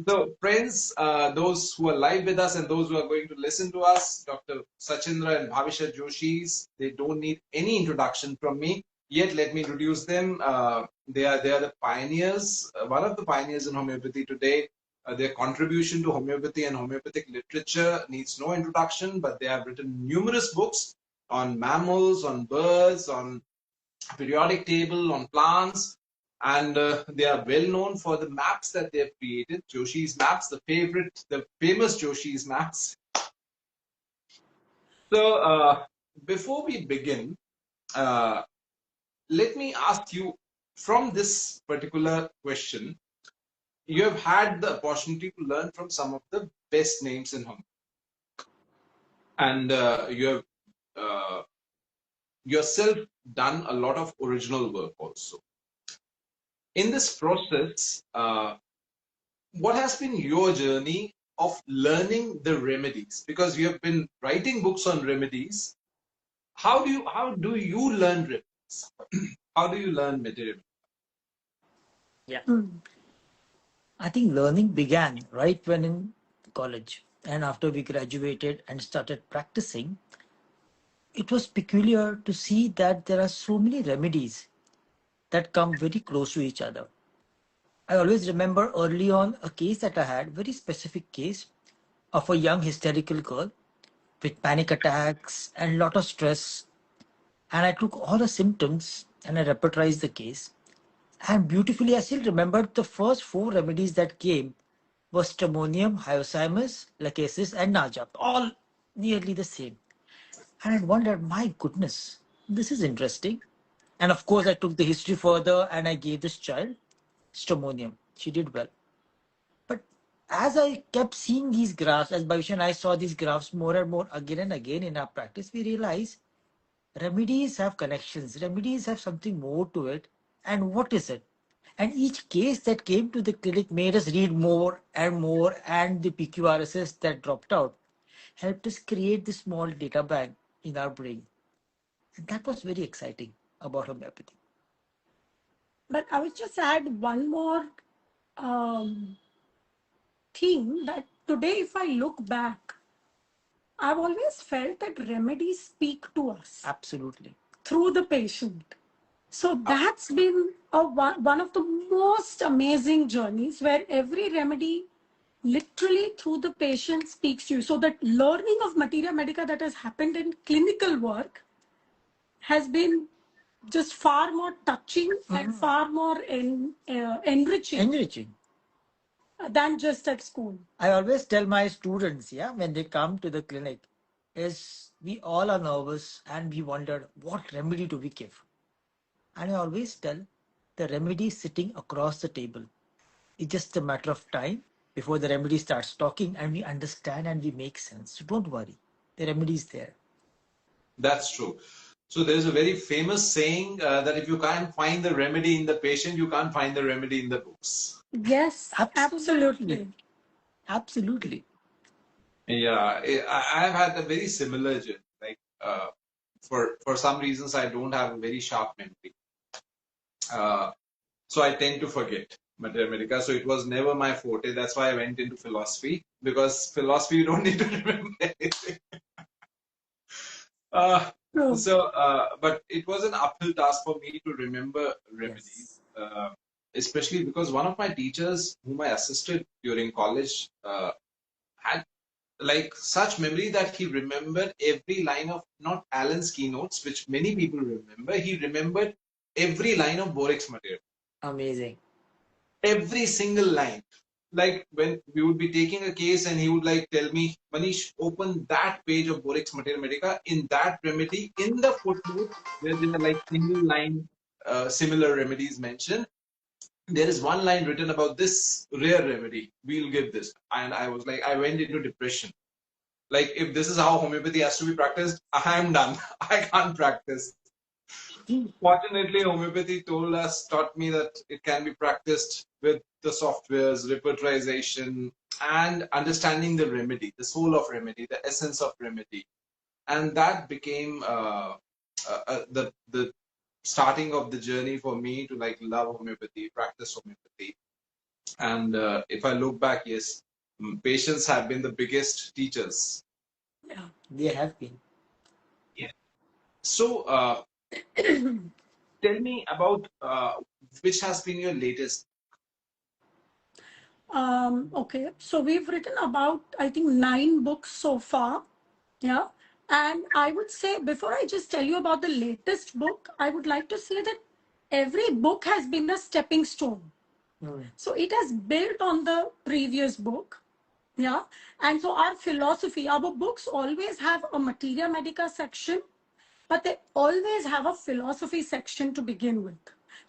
So, friends, those who are live with us and those who are going to listen to us, Dr. Shachindra and Bhawisha Joshis, they don't need any introduction from me. Yet, let me introduce them. They are the pioneers, one of the pioneers in homeopathy today. Their contribution to homeopathy and homeopathic literature needs no introduction, but they have written numerous books on mammals, on birds, on periodic table, on plants, and they are well known for the maps that they have created. Joshi's maps, the famous Joshi's maps. So before we begin, uh, let me ask you from this particular question. You have had the opportunity to learn from some of the best names in home, and you have yourself done a lot of original work also. In this process, what has been your journey of learning the remedies? Because you have been writing books on remedies. How do you learn remedies? How do you learn material? Yeah. I think learning began right when in college. And after we graduated and started practicing, it was peculiar to see that there are so many remedies that come very close to each other. I always remember early on a case that I had, very specific case of a young hysterical girl with panic attacks and lot of stress. And I took all the symptoms and I repertorized the case. And beautifully, I still remembered the first four remedies that came was stramonium, hyoscyamus, lachesis, and najap, all nearly the same. And I wondered, my goodness, this is interesting. And of course, I took the history further and I gave this child stramonium. She did well. But as I kept seeing these graphs, as Bhavisha and I saw these graphs more and more again and again in our practice, we realized remedies have connections, remedies have something more to it. And what is it? And each case that came to the clinic made us read more and more, and the PQRSs that dropped out helped us create this small data bank in our brain. And that was very exciting about homeopathy. But I would just add one more um, thing that today, if I look back, I've always felt that remedies speak to us Absolutely. through the patient. So that's been one of the most amazing journeys where every remedy literally through the patient speaks to you. So that learning of Materia Medica that has happened in clinical work has been just far more touching and far more enriching Enriching. than just at school. I always tell my students, yeah, when they come to the clinic, is we all are nervous and we wonder what remedy do we give. And I always tell the remedy is sitting across the table. It's just a matter of time before the remedy starts talking and we understand and we make sense. So don't worry, the remedy is there. That's true. So there's a very famous saying that if you can't find the remedy in the patient, you can't find the remedy in the books. Yes, Absolutely. Absolutely. Yeah, I've had a very similar journey. Like for some reasons, I don't have a very sharp memory. So I tend to forget Materia Medica. So it was never my forte. That's why I went into philosophy, because philosophy you don't need to remember anything. Uh, true. but it was an uphill task for me to remember remedies, Yes. especially because one of my teachers, whom I assisted during college, had like such memory that he remembered every line of not Allen's keynotes, which many people remember. He remembered every line of Borex material. Amazing. Every single line. Like when we would be taking a case and he would like tell me, Manish, open that page of Borex Materia Medica. In that remedy, in the footnote, where there are like single line similar remedies mentioned, there is one line written about this rare remedy. We'll give this. And I was like, I went into depression. Like, if this is how homeopathy has to be practiced, I am done. I can't practice. Fortunately, homeopathy taught me that it can be practiced with the softwares, repertorization, and understanding the remedy, the soul of remedy, the essence of remedy. And that became the starting of the journey for me to like love homeopathy, practice homeopathy. And if I look back, yes, patients have been the biggest teachers. Yeah, they have been. Yeah. So tell me about which has been your latest. Okay, so we've written about, I think, 9 books so far. Yeah. And I would say, before I just tell you about the latest book, I would like to say that every book has been a stepping stone. So it has built on the previous book. Yeah. And so our philosophy, our books always have a Materia Medica section, but they always have a philosophy section to begin with.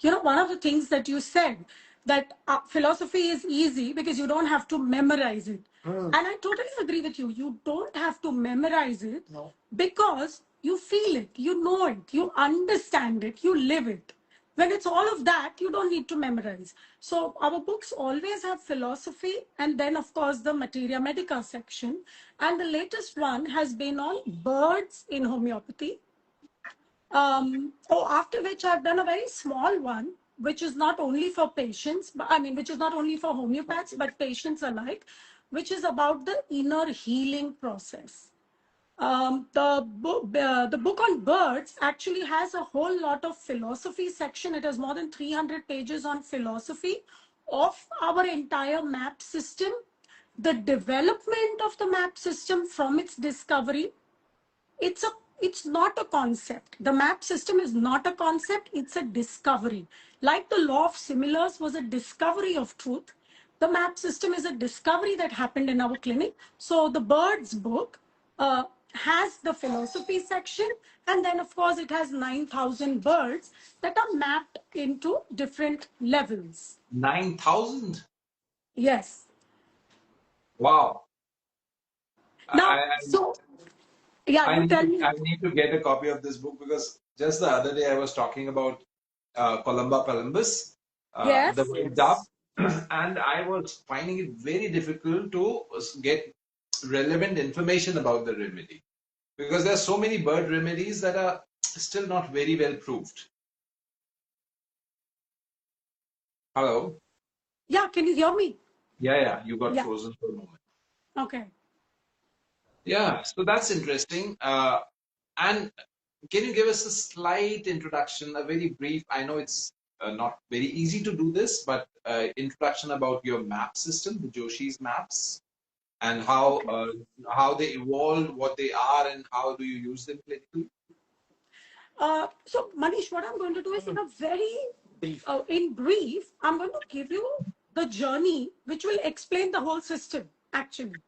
You know, one of the things that you said, that philosophy is easy because you don't have to memorize it. And I totally agree with you. You don't have to memorize it. No. Because you feel it, you know it, you understand it, you live it. When it's all of that, you don't need to memorize. So our books always have philosophy, and then of course the Materia Medica section. And the latest one has been on birds in homeopathy. After which I've done a very small one, which is not only for patients, but I mean, which is not only for homeopaths, but patients alike, which is about the inner healing process. The book on birds actually has a whole lot of philosophy section. It has more than 300 pages on philosophy of our entire map system, the development of the map system from its discovery. It's not a concept. The map system is not a concept, it's a discovery. Like the law of similars was a discovery of truth, the map system is a discovery that happened in our clinic. So the birds book has the philosophy section, and then of course it has 9,000 birds that are mapped into different levels. 9,000. Yes. Wow. Now, I, so yeah, you tell me. I need to get a copy of this book because just the other day I was talking about Columba columbus, the Yes. white dove, and I was finding it very difficult to get relevant information about the remedy because there are so many bird remedies that are still not very well proved. Hello? Yeah, can you hear me? Yeah, you got Yeah. frozen for a moment. Okay. Yeah, so that's interesting. And can you give us a slight introduction, a very brief? I know it's not very easy to do this, but introduction about your map system, the Joshis maps, and how they evolved, what they are, and how do you use them clinically? So, Manish, what I'm going to do is in a very in brief, I'm going to give you the journey which will explain the whole system, actually.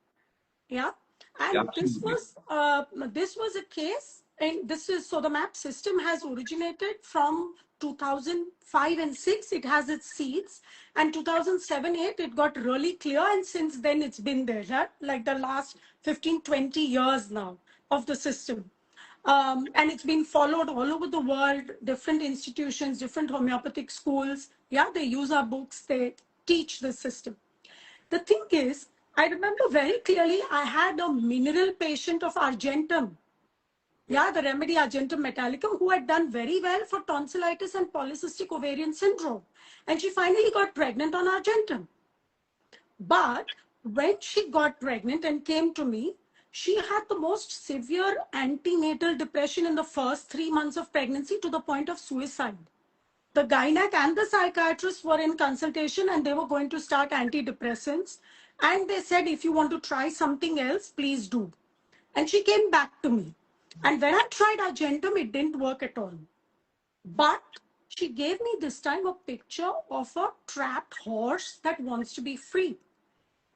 Yeah. Yeah, And absolutely. this was a case, and this is so the map system has originated from 2005 and 6. It has its seeds, and 2007 8 it got really clear, and since then it's been there, right? Like the last 15 20 years now of the system. And it's been followed all over the world, different institutions, different homeopathic schools. Yeah, they use our books, they teach the system. The thing is, I remember very clearly I had a mineral patient of Argentum. Yeah, the remedy Argentum metallicum, who had done very well for tonsillitis and polycystic ovarian syndrome. And she finally got pregnant on Argentum. But when she got pregnant and came to me, she had the most severe antenatal depression in the first 3 months of pregnancy to the point of suicide. The gynec and the psychiatrist were in consultation and they were going to start antidepressants. And they said, if you want to try something else, please do. And she came back to me. And when I tried Argentum, it didn't work at all. But she gave me this time a picture of a trapped horse that wants to be free.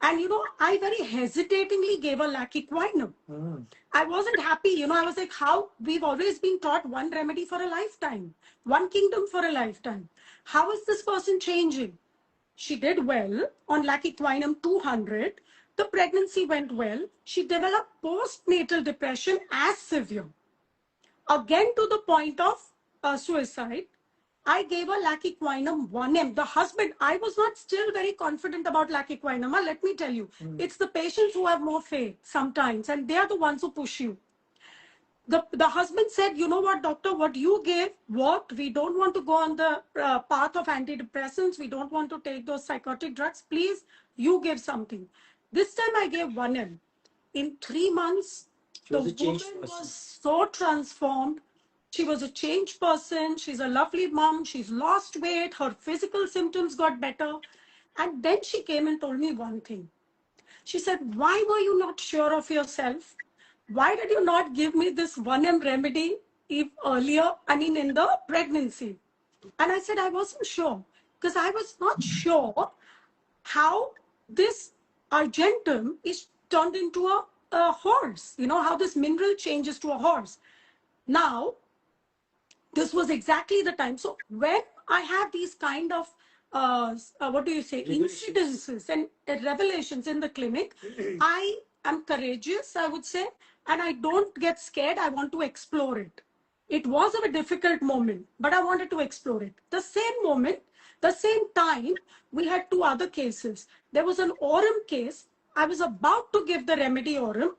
And I very hesitatingly gave a laciquinum. I wasn't happy. I was like, how? We've always been taught one remedy for a lifetime, one kingdom for a lifetime. How is this person changing? She did well on laciquinum 200. The pregnancy went well. She developed postnatal depression as severe. Again, to the point of suicide. I gave her laciquinum 1M. The husband, I was not still very confident about laciquinum. Let me tell you, it's the patients who have more faith sometimes, and they are the ones who push you. the husband said, you know what, doctor, what you gave worked. We don't want to go on the path of antidepressants. We don't want to take those psychotic drugs. Please, you give something. This time I gave 1M. In 3 months, the woman was so transformed. She was a changed person. She's a lovely mom. She's lost weight. Her physical symptoms got better. And then she came and told me one thing. She said, why were you not sure of yourself? Why did you not give me this 1M remedy if earlier, I mean, in the pregnancy? And I said, I wasn't sure because I was not sure how this argentum is turned into a horse, you know, how this mineral changes to a horse. Now, this was exactly the time. So when I have these kind of what do you say, incidences and revelations in the clinic, I am courageous, I would say, and I don't get scared. I want to explore it. It was a difficult moment, but I wanted to explore it. The same moment, the same time, we had 2 other cases. There was an Aurum case. I was about to give the remedy Aurum.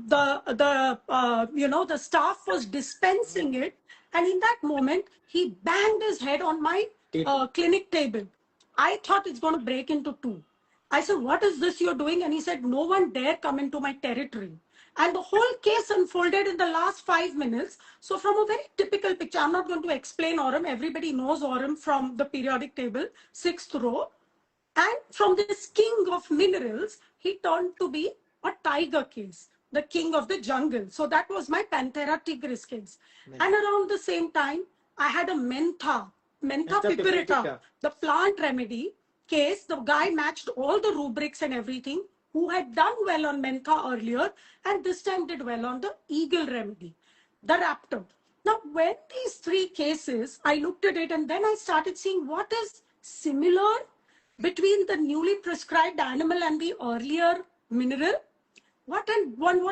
The staff was dispensing it, and in that moment, he banged his head on my clinic table. I thought it's going to break into 2. I said, what is this you're doing? And he said, no one dare come into my territory. And the whole case unfolded in the last 5 minutes. So from a very typical picture, I'm not going to explain Aurum. Everybody knows Aurum from the periodic table, 6th row. And from this king of minerals, he turned to be a tiger case, the king of the jungle. So that was my Panthera tigris case. And around the same time, I had a Mentha piperita, the plant remedy case. The guy matched all the rubrics and everything, who had done well on Mentha earlier, and this time did well on the eagle remedy, the raptor. Now, when these 3 cases, I looked at it and then I started seeing what is similar between the newly prescribed animal and the earlier mineral. What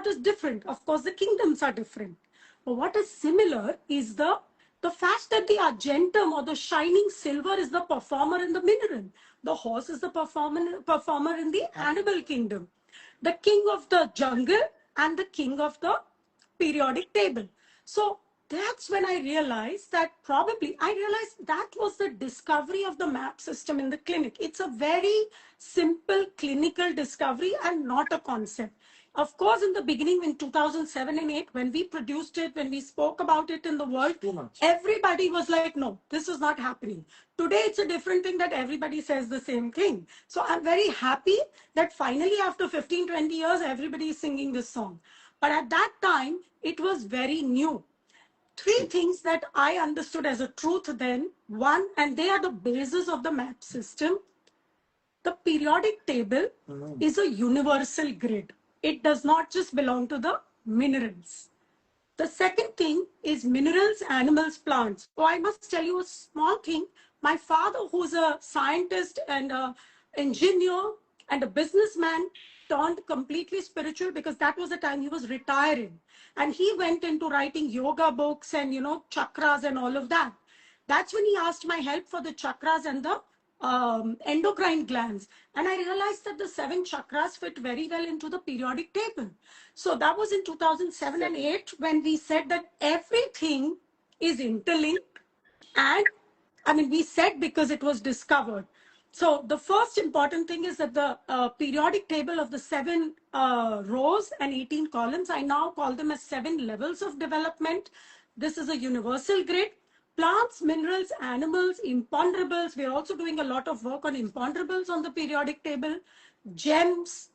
is different? Of course, the kingdoms are different. But what is similar is the fact that the argentum or the shining silver is the performer in the mineral. The horse is the performer in the animal kingdom. The king of the jungle and the king of the periodic table. So that's when I realized that that was the discovery of the map system in the clinic. It's a very simple clinical discovery and not a concept. Of course, in the beginning, in 2007 and 8, when we produced it, when we spoke about it in the world, everybody was like, no, this is not happening. Today, it's a different thing that everybody says the same thing. So I'm very happy that finally, after 15, 20 years, everybody is singing this song. But at that time, it was very new. 3 things that I understood as a truth then. 1, and they are the basis of the map system. The periodic table is a universal grid. It does not just belong to the minerals. The second thing is minerals, animals, plants. So I must tell you a small thing. My father, who's a scientist and an engineer and a businessman, turned completely spiritual because that was the time he was retiring. And he went into writing yoga books and, chakras and all of that. That's when he asked my help for the chakras and the endocrine glands. And I realized that the 7 chakras fit very well into the periodic table. So that was in 2007 and 8 when we said that everything is interlinked. And we said because it was discovered. So the first important thing is that the periodic table of the 7 rows and 18 columns, I now call them as 7 levels of development. This is a universal grid. Plants, minerals, animals, imponderables. We're also doing a lot of work on imponderables on the periodic table. Gems,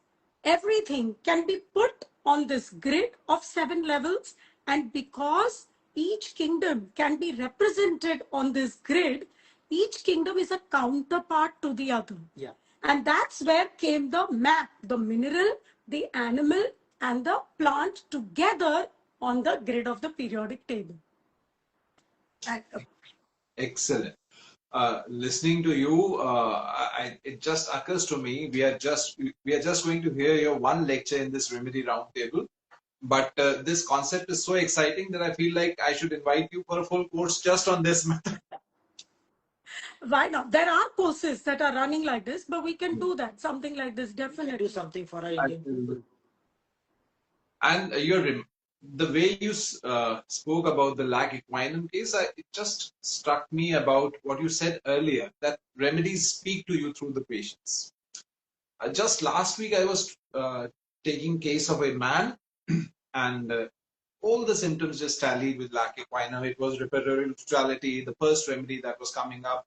everything can be put on this grid of 7 levels. And because each kingdom can be represented on this grid, each kingdom is a counterpart to the other. Yeah. And that's where came the map, the mineral, the animal, and the plant together on the grid of the periodic table. Excellent. Listening to you, it just occurs to me we are just going to hear your one lecture in this remedy roundtable, but this concept is so exciting that I feel like I should invite you for a full course just on this method. Why not? There are courses that are running like this, but we can do that. Something like this, definitely. Do something for our Indian people. And the way you spoke about the lac equinum case, it just struck me about what you said earlier, that remedies speak to you through the patients. Just last week, I was taking case of a man, and all the symptoms just tallied with lac equinum. It was respiratory neutrality, the first remedy that was coming up.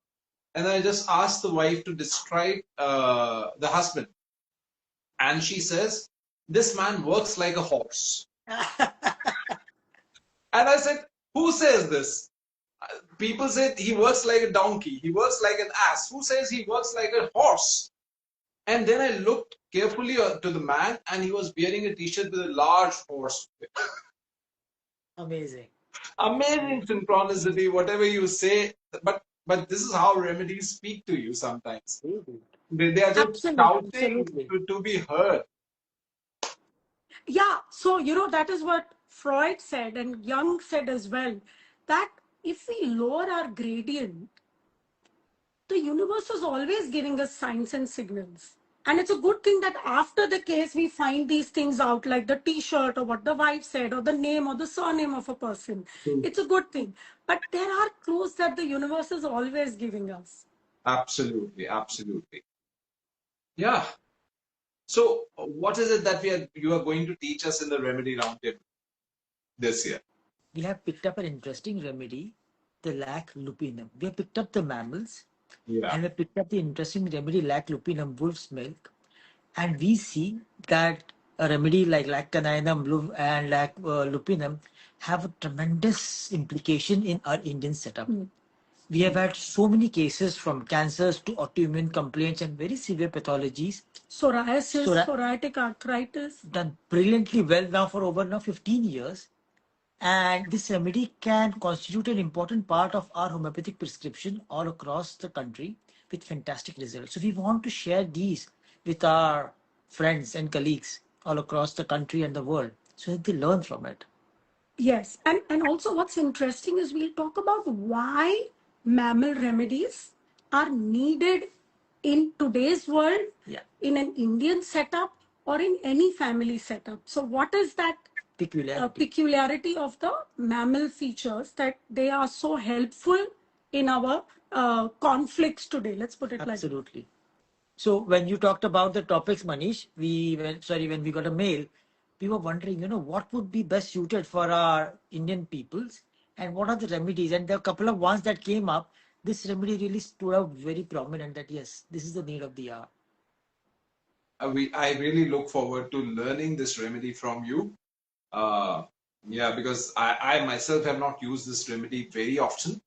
And I just asked the wife to describe the husband. And she says, this man works like a horse. And I said, who says this? People say he works like a donkey. He works like an ass. Who says he works like a horse? And then I looked carefully to the man, and he was wearing a t-shirt with a large horse. Amazing. Amazing synchronicity, whatever you say. But this is how remedies speak to you sometimes. They are just shouting to be heard. Yeah, so that is what Freud said and Jung said as well, that if we lower our gradient, the universe is always giving us signs and signals. And it's a good thing that after the case, we find these things out, like the t-shirt or what the wife said or the name or the surname of a person. It's a good thing. But there are clues that the universe is always giving us. Absolutely, absolutely. Yeah. So what is it that you are going to teach us in the Remedy Roundtable this year? We have picked up an interesting remedy, the lac lupinum. We have picked up the mammals, and we picked up the interesting remedy, lac lupinum, wolf's milk. And we see that a remedy like lac caninum and lac lupinum have a tremendous implication in our Indian setup. We have had so many cases from cancers to autoimmune complaints and very severe pathologies. Psoriasis, psoriatic arthritis. Done brilliantly well now for over 15 years. And this remedy can constitute an important part of our homeopathic prescription all across the country with fantastic results. So we want to share these with our friends and colleagues all across the country and the world so that they learn from it. Yes, and also what's interesting is we'll talk about why mammal remedies are needed in today's world, in an Indian setup or in any family setup. So what is that peculiarity of the mammal features that they are so helpful in our conflicts today? Let's put it like that. Absolutely. So when you talked about the topics, Manish, when we got a mail, we were wondering, what would be best suited for our Indian peoples and what are the remedies? And there are a couple of ones that came up. This remedy really stood out very prominent that yes, this is the need of the hour. I really look forward to learning this remedy from you. Because I myself have not used this remedy very often,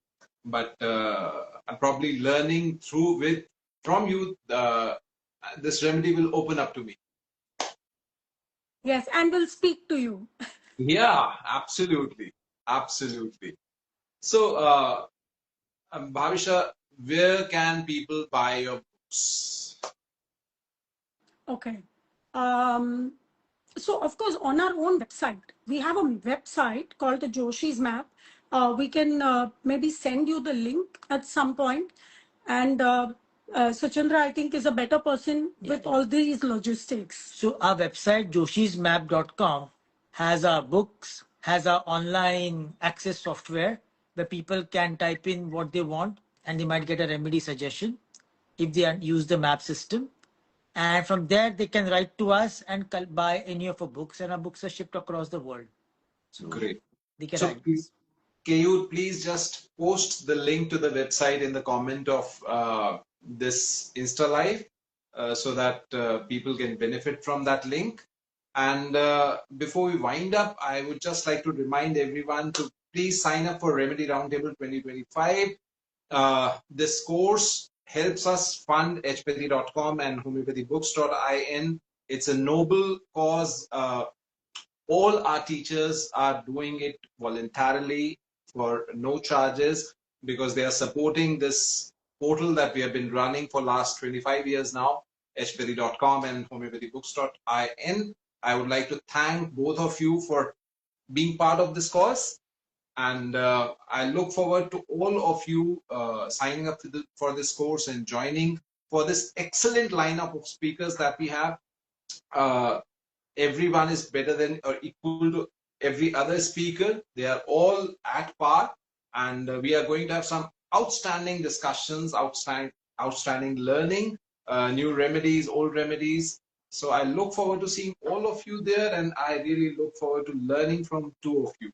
but I'm probably learning from you. This remedy will open up to me. Yes, and will speak to you. Yeah, absolutely. Absolutely. So, Bhawisha, where can people buy your books? Okay. So, of course, on our own website, we have a website called the Joshis map. We can maybe send you the link at some point. And Shachindra, I think, is a better person with all these logistics. So our website, joshismap.com, has our books, has our online access software where people can type in what they want and they might get a remedy suggestion if they use the map system. And from there, they can write to us and buy any of our books, and our books are shipped across the world. So great. They can can you please just post the link to the website in the comment of this Insta Live so that people can benefit from that link? And before we wind up, I would just like to remind everyone to please sign up for Remedy Roundtable 2025. This course helps us fund hpathy.com and homeopathybooks.in. It's a noble cause. All our teachers are doing it voluntarily for no charges because they are supporting this portal that we have been running for last 25 years now, hpathy.com and homeopathybooks.in. I would like to thank both of you for being part of this course. And I look forward to all of you signing up for this course and joining for this excellent lineup of speakers that we have. Everyone is better than or equal to every other speaker. They are all at par, and we are going to have some outstanding discussions, outstanding learning, new remedies, old remedies. So I look forward to seeing all of you there, and I really look forward to learning from two of you.